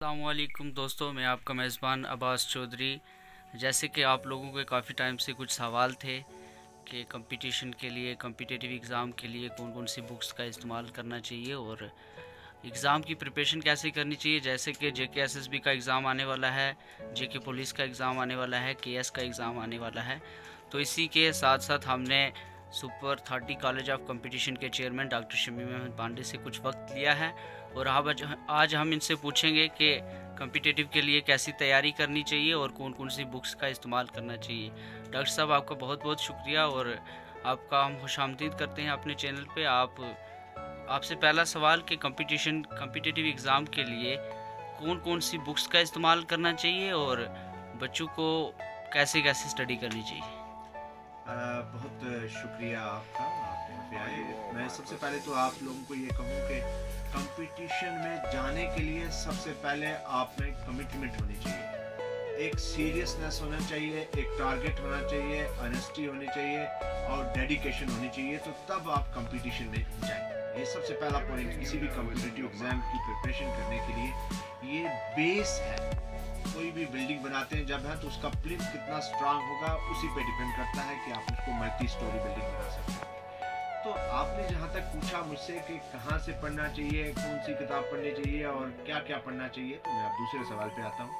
अस्सलामुअलैकुम दोस्तों, मैं आपका मेज़बान अब्बास चौधरी। जैसे कि आप लोगों के काफ़ी टाइम से कुछ सवाल थे कि कंपटीशन के लिए, कॉम्पिटिटिव एग्ज़ाम के लिए कौन कौन सी बुक्स का इस्तेमाल करना चाहिए और एग्ज़ाम की प्रिपरेशन कैसे करनी चाहिए। जैसे कि जेके एसएसबी का एग्ज़ाम आने वाला है, जेके पुलिस का एग्ज़ाम आने वाला है, केएस का एग्ज़ाम आने वाला है। तो इसी के साथ साथ हमने सुपर 30 कॉलेज ऑफ कंपटीशन के चेयरमैन डॉक्टर शमीम अहमद पांडे से कुछ वक्त लिया है और आज हम इनसे पूछेंगे कि कॉम्पिटिटिव के लिए कैसी तैयारी करनी चाहिए और कौन कौन सी बुक्स का इस्तेमाल करना चाहिए। डॉक्टर साहब, आपका बहुत बहुत शुक्रिया और आपका हम खुशामदीद करते हैं अपने चैनल पे। आपसे पहला सवाल कि कॉम्पिटिटिव एग्ज़ाम के लिए कौन कौन सी बुक्स का इस्तेमाल करना चाहिए और बच्चों को कैसे कैसे स्टडी करनी चाहिए। बहुत शुक्रिया आपका, आप यहाँ पे आए। मैं सबसे पहले तो आप लोगों को ये कहूँ कि कंपटीशन में जाने के लिए सबसे पहले आप में कमिटमेंट होनी चाहिए, एक सीरियसनेस होना चाहिए, एक टारगेट होना चाहिए, ऑनेस्टी होनी चाहिए और डेडिकेशन होनी चाहिए। तो तब आप कंपटीशन में जाएंगे। ये सबसे पहला पॉइंट किसी भी कॉम्पिटिटिव एग्जाम की प्रिपरेशन करने के लिए ये बेस है। कोई भी बिल्डिंग बनाते हैं जब है तो उसका प्लिंथ कितना स्ट्रांग होगा उसी पे डिपेंड करता है कि आप उसको मल्टी स्टोरी बिल्डिंग बना सकते हैं। तो आपने जहाँ तक पूछा मुझसे कि कहाँ से पढ़ना चाहिए, कौन सी किताब पढ़नी चाहिए और क्या क्या पढ़ना चाहिए, तो मैं अब दूसरे सवाल पे आता हूँ।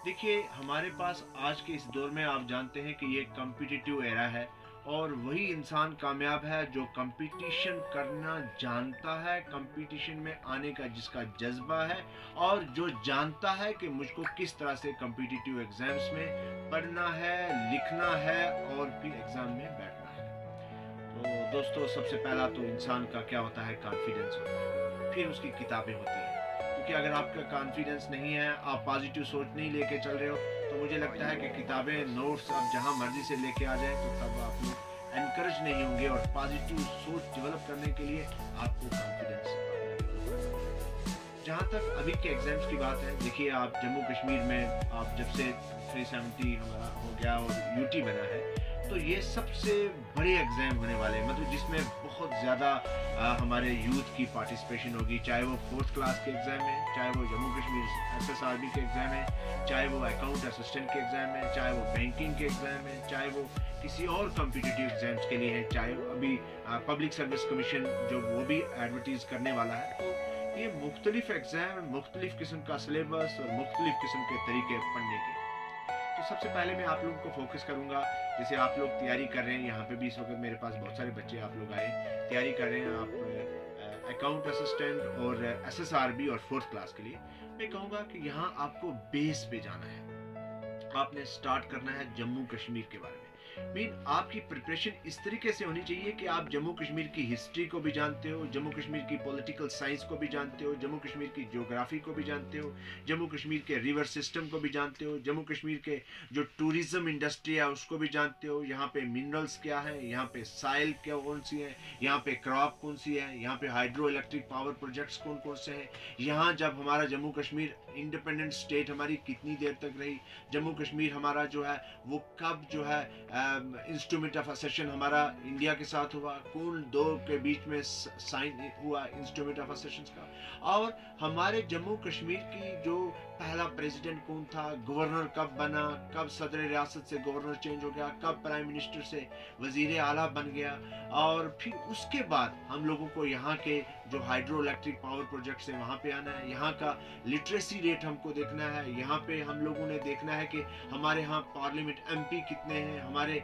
देखिए, हमारे पास आज के इस दौर में आप जानते हैं कि ये कॉम्पिटिटिव एरा है और वही इंसान कामयाब है जो कंपटीशन करना जानता है, कंपटीशन में आने का जिसका जज्बा है और जो जानता है कि मुझको किस तरह से कंपटीटिव एग्जाम्स में पढ़ना है, लिखना है और फिर एग्जाम में बैठना है। तो दोस्तों, सबसे पहला तो इंसान का क्या होता है, कॉन्फिडेंस होता है, फिर उसकी किताबें होती हैं। क्योंकि अगर आपका कॉन्फिडेंस नहीं है, आप पॉजिटिव सोच नहीं लेके चल रहे हो, तो मुझे लगता है कि किताबें, नोट्स आप जहां मर्जी से लेके आ जाए तो तब आप लोग एनकरेज नहीं होंगे और पॉजिटिव सोच डेवलप करने के लिए आपको कॉन्फिडेंस। जहां तक अभी के एग्जाम्स की बात है, देखिए आप जम्मू कश्मीर में आप जब से 370 हमारा हो गया और यूटी बना है, तो ये सबसे बड़े एग्जाम होने वाले हैं, मतलब जिसमें बहुत ज़्यादा हमारे यूथ की पार्टिसिपेशन होगी, चाहे वो 4th क्लास के एग्ज़ाम है, चाहे वो जम्मू कश्मीर SSRB के एग्ज़ाम है, चाहे वो अकाउंट असिस्टेंट के एग्ज़ाम है, चाहे वो बैंकिंग के एग्ज़ाम है, चाहे वो किसी और कॉम्पिटिटिव एग्जाम्स के लिए है, चाहे अभी पब्लिक सर्विस कमीशन जो वो भी एडवर्टीज़ करने वाला है। तो ये मुख्तलिफ एग्ज़ाम, मुख्तलिफ किस्म का सिलेबस और मुख्तलिफ किस्म के तरीके पढ़ने के। तो सबसे पहले मैं आप लोगों को फोकस करूंगा, जैसे आप लोग तैयारी कर रहे हैं, यहाँ पे भी इस वक्त मेरे पास बहुत सारे बच्चे आप लोग आए तैयारी कर रहे हैं, आप अकाउंट असिस्टेंट और SSRB और 4th क्लास के लिए। मैं कहूँगा कि यहाँ आपको बेस पे जाना है, आपने स्टार्ट करना है जम्मू कश्मीर के बारे में। मीन आपकी प्रिपरेशन इस तरीके से होनी चाहिए कि आप जम्मू कश्मीर की हिस्ट्री को भी जानते हो, जम्मू कश्मीर की पॉलिटिकल साइंस को भी जानते हो, जम्मू कश्मीर की ज्योग्राफी को भी जानते हो, जम्मू कश्मीर के रिवर सिस्टम को भी जानते हो, जम्मू कश्मीर के जो टूरिज्म इंडस्ट्री है उसको भी जानते हो, यहाँ पे मिनरल्स क्या है, यहाँ पे साइल क्या कौन सी है, यहाँ पे क्रॉप कौन सी है, यहाँ पे हाइड्रो इलेक्ट्रिक पावर प्रोजेक्ट्स कौन कौन से हैं, यहाँ जब हमारा जम्मू कश्मीर इंडिपेंडेंट स्टेट हमारी कितनी देर तक रही, जम्मू कश्मीर हमारा जो है वो कब जो है इंस्ट्रूमेंट ऑफ असेशन हमारा इंडिया के साथ हुआ, कौन दो के बीच में साइन हुआ इंस्ट्रूमेंट ऑफ असेशन का, और हमारे जम्मू कश्मीर की जो पहला प्रेसिडेंट कौन था, गवर्नर कब बना, कब सदर रियासत से गवर्नर चेंज हो गया, कब प्राइम मिनिस्टर से वजीर आला बन गया, और फिर उसके बाद हम लोगों को यहाँ के जो हाइड्रो इलेक्ट्रिक पावर प्रोजेक्ट्स है वहाँ पे आना है, यहाँ का लिटरेसी रेट हमको देखना है, यहाँ पे हम लोगों ने देखना है कि हमारे यहाँ पार्लियामेंट MP कितने हैं, हमारे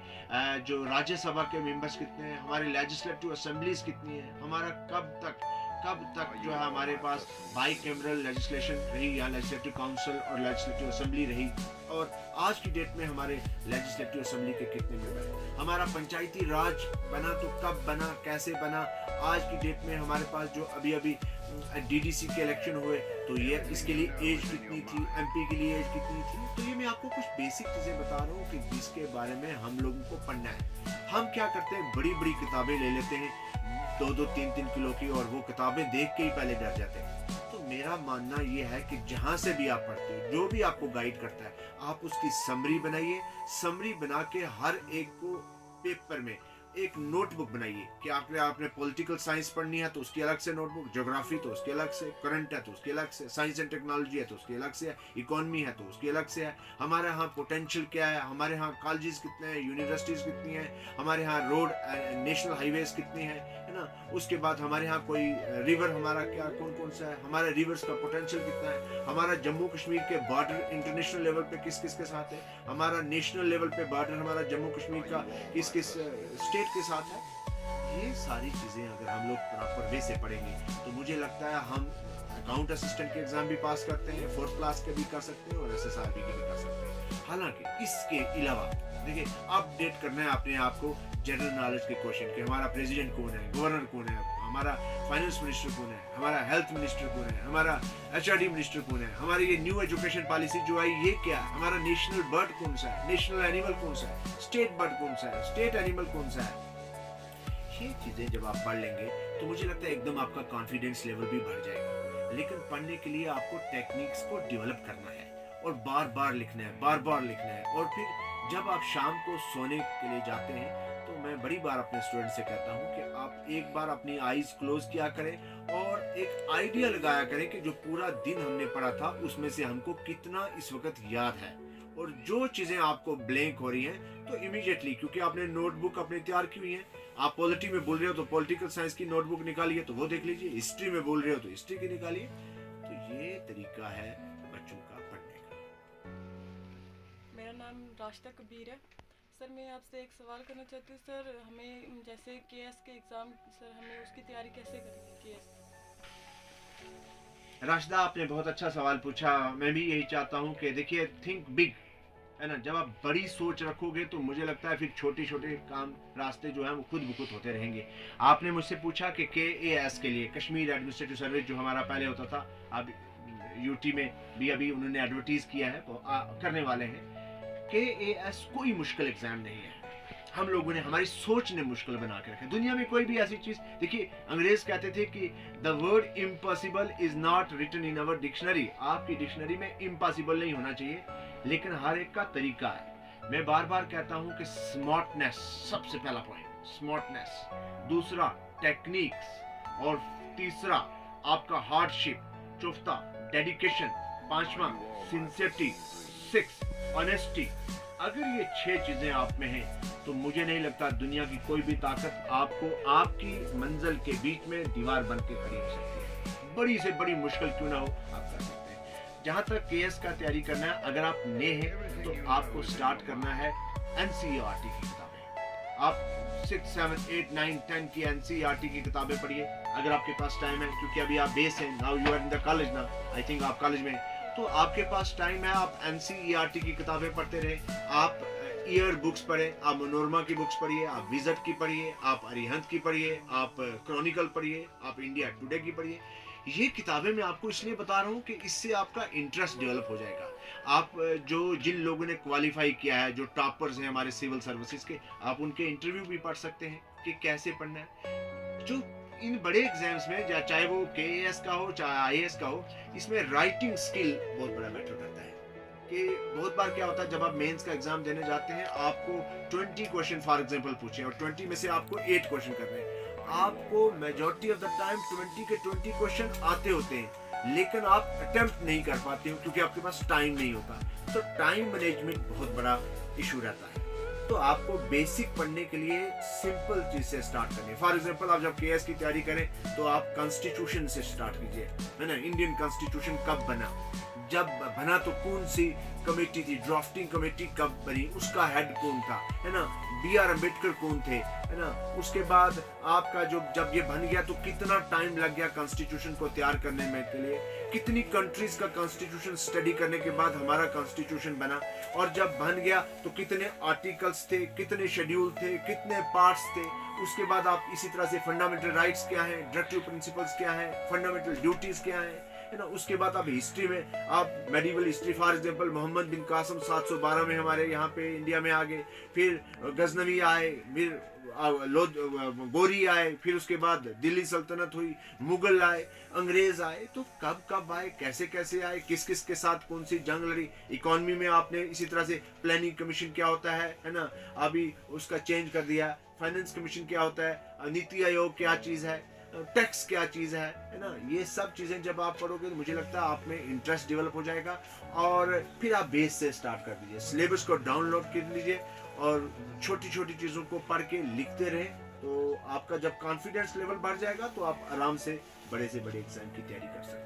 जो राज्यसभा के मेंबर्स कितने हैं, हमारे लेजिस्लेटिव असेंबलीज कितनी है, हमारा कब तक जो है हमारे पास बाई कैमरल लेजिस्लेशन रही या लेजिस्लेटिव काउंसिल और लेजिस्लेटिव असेंबली रही, और आज की डेट में हमारे लेजिस्लेटिव असेंबली के कितने मेंबर हैं, हमारा पंचायती राज बना तो कब बना, कैसे बना, आज की डेट में हमारे पास जो अभी DDC के इलेक्शन हुए तो ये इसके लिए एज कितनी थी, MP के लिए एज कितनी थी। तो ये मैं आपको कुछ बेसिक चीजें बता रहा हूँ कि जिसके बारे में हम लोगों को पढ़ना है। हम क्या करते हैं, बड़ी बड़ी किताबें ले लेते हैं 2-2, 3-3 किलो की, और वो किताबें देख के ही पहले डर जाते हैं। तो मेरा मानना ये है कि जहां से भी आप पढ़ते हो, जो भी आपको गाइड करता है, आप उसकी समरी बनाइए, समरी बना के हर एक को पेपर में एक नोटबुक बनाइए कि आपने पॉलिटिकल साइंस पढ़नी है तो उसकी अलग से नोटबुक, ज्योग्राफी तो उसकी अलग से, करंट है तो उसकी अलग से, साइंस एंड टेक्नोलॉजी है तो उसकी अलग से है, इकोनॉमी है तो उसकी अलग से है, हमारे यहाँ पोटेंशियल क्या है, हमारे यहाँ कॉलेजेस कितने हैं, यूनिवर्सिटीज़ कितनी हैं, हमारे यहाँ रोड नेशनल हाईवेज कितने हैं, है ना। उसके बाद हमारे यहाँ कोई रिवर हमारा क्या कौन कौन सा है, हमारे रिवर्स का पोटेंशियल कितना है, हमारा जम्मू कश्मीर के बॉर्डर इंटरनेशनल लेवल पे किस किस के साथ है, हमारा नेशनल लेवल पे बॉर्डर हमारा जम्मू कश्मीर का किस किस स्टेट के साथ है। ये सारी चीज़ें अगर हम लोग प्रॉपर वे से पढ़ेंगे तो मुझे लगता है हम अकाउंट असिस्टेंट के एग्जाम भी पास करते हैं, 4th क्लास के भी कर सकते हैं और SSRB के भी कर सकते हैं। हालांकि इसके अलावा देखिए अपडेट करना है अपने आप को जनरल नॉलेज के क्वेश्चन के, हमारा प्रेसिडेंट कौन है, गवर्नर कौन है, हमारा फाइनेंस मिनिस्टर कौन है, हमारा हेल्थ मिनिस्टर कौन है, हमारा HRD मिनिस्टर कौन है, हमारी ये न्यू एजुकेशन पॉलिसी जो आई ये क्या है, हमारा नेशनल बर्ड कौन सा है, नेशनल एनिमल कौन सा है, स्टेट बर्ड कौन सा है, स्टेट एनिमल कौन सा है। ये चीजें जब आप पढ़ लेंगे तो मुझे लगता है एकदम आपका कॉन्फिडेंस लेवल भी बढ़ जाएगा। लेकिन पढ़ने के लिए आपको टेक्निक्स को डेवलप करना है और बार बार लिखना है, बार बार लिखना है। और फिर जब आप शाम को सोने के लिए जाते हैं तो मैं बड़ी बार अपने स्टूडेंट से कहता हूँ कि आप एक बार अपनी आईज क्लोज किया करें और एक आइडिया लगाया करें कि जो पूरा दिन हमने पढ़ा था उसमें से हमको कितना इस वक्त याद है। और जो चीजें आपको ब्लैंक हो रही हैं तो इमीडिएटली, क्योंकि आपने नोटबुक अपने तैयार की हुई है, आप पॉलिटी में बोल रहे हो तो पॉलिटिकल साइंस की नोटबुक निकालिए तो वो देख लीजिए, हिस्ट्री में बोल रहे हो तो हिस्ट्री की निकालिए। तो ये तरीका है बच्चों का पढ़ने का। मेरा नाम राशिदा कबीर है। सर मैं आपसे एक सवाल करना चाहती हूँ सर, हमें जैसे KS के एग्ज़ाम सर हमें उसकी तैयारी कैसे करें KS? राशिदा आपने बहुत अच्छा सवाल पूछा। मैं भी यही चाहता हूँ कि देखिए थिंक बिग, है ना। जब आप बड़ी सोच रखोगे तो मुझे लगता है फिर छोटे छोटे काम रास्ते जो हैं वो खुद ब खुद होते रहेंगे। आपने मुझसे पूछा कि KAS के लिए, कश्मीर एडमिनिस्ट्रेटिव सर्विस जो हमारा पहले होता था, अब UT में भी अभी उन्होंने एडवर्टीज किया है तो करने वाले हैं। KAS कोई मुश्किल एग्जाम नहीं है, हम लोगों ने, हमारी सोच ने मुश्किल बना के रखा। दुनिया में कोई भी ऐसी चीज, देखिए अंग्रेज कहते थे कि the word impossible is not written in our dictionary. आपकी डिक्शनरी में इम्पॉसिबल नहीं होना चाहिए, लेकिन हर एक का तरीका है। मैं बार बार कहता हूं कि स्मार्टनेस सबसे पहला पॉइंट, स्मार्टनेस। दूसरा टेक्निक्स, और तीसरा आपका हार्डशिप, चौथा डेडिकेशन, पांचवा सिंसियरिटी, 6 ऑनेस्टी। अगर ये 6 चीजें आप में हैं तो मुझे नहीं लगता दुनिया की कोई भी ताकत आपको आपकी मंजिल के बीच में दीवार बन के खड़ी हो सकती है। बड़ी से बड़ी मुश्किल क्यों ना हो, आप कर सकते हैं। जहां तक KS का तैयारी करना है, अगर आप नए हैं तो आपको स्टार्ट करना है NCERT की किताबें। आप 6, 7, 8, 9, 10 की NCERT की किताबें पढ़िए अगर आपके पास टाइम है, क्योंकि अभी आप बेस हैं, now you are in the college ना, आई थिंक आप कॉलेज में, तो आपके पास टाइम है, आप NCERT की किताबें पढ़ते रहे। आप ईयर बुक्स पढ़ें, आप मनोरमा की बुक्स पढ़िए, आप विजट की पढ़िए, आप अरिहंत की पढ़िए, आप क्रॉनिकल पढ़िए, आप इंडिया टुडे की पढ़िए। ये किताबें मैं आपको इसलिए बता रहा हूँ कि इससे आपका इंटरेस्ट डेवलप हो जाएगा। आप जिन लोगों ने क्वालिफाई किया है, जो टॉपर्स हैं हमारे सिविल सर्विसेज के, आप उनके इंटरव्यू भी पढ़ सकते हैं कि कैसे पढ़ना है। जो इन बड़े एग्जाम्स में, चाहे वो KAS का हो चाहे IAS का हो, इसमें राइटिंग स्किल बहुत बड़ा मैटर करता है। कि बहुत बार क्या होता है, जब आप मेंस का एग्जाम देने जाते हैं, आपको 20 क्वेश्चन फॉर एग्जांपल पूछे और 20 में से आपको 8 क्वेश्चन करने हैं। आपको मेजॉरिटी ऑफ द टाइम 20 के 20 क्वेश्चन आते होते हैं, लेकिन आप अटेम्प्ट नहीं कर पाते हो क्योंकि आपके पास टाइम नहीं होता। तो टाइम मैनेजमेंट बहुत बड़ा इशू रहता है। तो आपको बेसिक पढ़ने के लिए सिंपल चीज से स्टार्ट करनी है। फॉर एग्जांपल आप जब KS की तैयारी करें तो आप कॉन्स्टिट्यूशन से स्टार्ट कीजिए, है ना। इंडियन कॉन्स्टिट्यूशन कब बना, जब बना तो कौन सी कमेटी थी, ड्राफ्टिंग कमेटी कब बनी, उसका हेड कौन था, है ना। BR अम्बेडकर कौन थे, है ना। उसके बाद आपका जब ये बन गया तो कितना टाइम लग गया कॉन्स्टिट्यूशन को तैयार करने में के लिए, कितनी कंट्रीज का कॉन्स्टिट्यूशन स्टडी करने के बाद हमारा कॉन्स्टिट्यूशन बना, और जब बन गया तो कितने आर्टिकल्स थे, कितने शेड्यूल थे, कितने पार्ट्स थे। उसके बाद आप इसी तरह से फंडामेंटल राइट्स क्या है, डायरेक्टिव प्रिंसिपल्स क्या है, फंडामेंटल ड्यूटीज क्या है ना। उसके बाद आप हिस्ट्री में, आप medieval history, for example Mohammad bin Qasim 712 में हमारे यहाँ पे इंडिया में आ गए, फिर गजनवी आए, फिर गोरी आए, फिर उसके बाद दिल्ली सल्तनत हुई, मुगल आए, अंग्रेज आए, तो कब कब आए, कैसे कैसे आए, किस किस के साथ कौन सी जंग लड़ी। इकोनॉमी में आपने इसी तरह से प्लानिंग कमीशन क्या होता है ना, अभी उसका चेंज कर दिया। फाइनेंस कमीशन क्या होता है, नीति आयोग क्या चीज़ है, टैक्स क्या चीज़ है ना। ये सब चीज़ें जब आप पढ़ोगे तो मुझे लगता है आप में इंटरेस्ट डेवलप हो जाएगा, और फिर आप बेस से स्टार्ट कर दीजिए। सिलेबस को डाउनलोड कर लीजिए और छोटी छोटी चीज़ों को पढ़ के लिखते रहें, तो आपका जब कॉन्फिडेंस लेवल बढ़ जाएगा तो आप आराम से बड़े एग्जाम की तैयारी कर सकते हैं।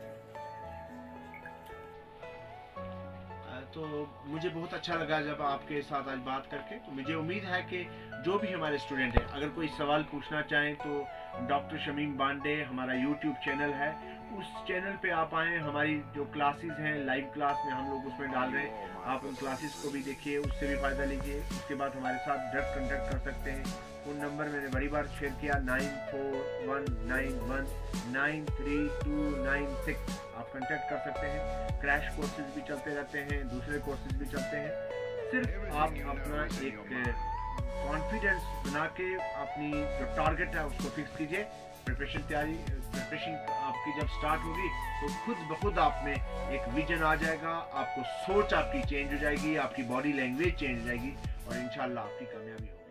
तो मुझे बहुत अच्छा लगा जब आपके साथ आज बात करके। तो मुझे उम्मीद है कि जो भी हमारे स्टूडेंट हैं, अगर कोई सवाल पूछना चाहें तो डॉक्टर शमीम बांडे हमारा यूट्यूब चैनल है, उस चैनल पे आप आएँ। हमारी जो क्लासेस हैं लाइव क्लास में हम लोग उसमें डाल रहे हैं, आप उन क्लासेस को भी देखिए, उससे भी फ़ायदा लीजिए। उसके बाद हमारे साथ डायरेक्ट कॉन्टैक्ट कर सकते हैं। फ़ोन नंबर मैंने बड़ी बार शेयर किया 9419193296, आप कॉन्टैक्ट कर सकते हैं। क्रैश कोर्सेज भी चलते रहते हैं, दूसरे कोर्सेज भी चलते हैं। सिर्फ आप अपना एक कॉन्फिडेंस बना के अपनी जो टारगेट है उसको फिक्स कीजिए। प्रिपरेशन आपकी जब स्टार्ट होगी तो खुद ब खुद आप में एक विजन आ जाएगा, आपको सोच आपकी चेंज हो जाएगी, आपकी बॉडी लैंग्वेज चेंज हो जाएगी, और इंशाल्लाह आपकी कामयाबी होगी।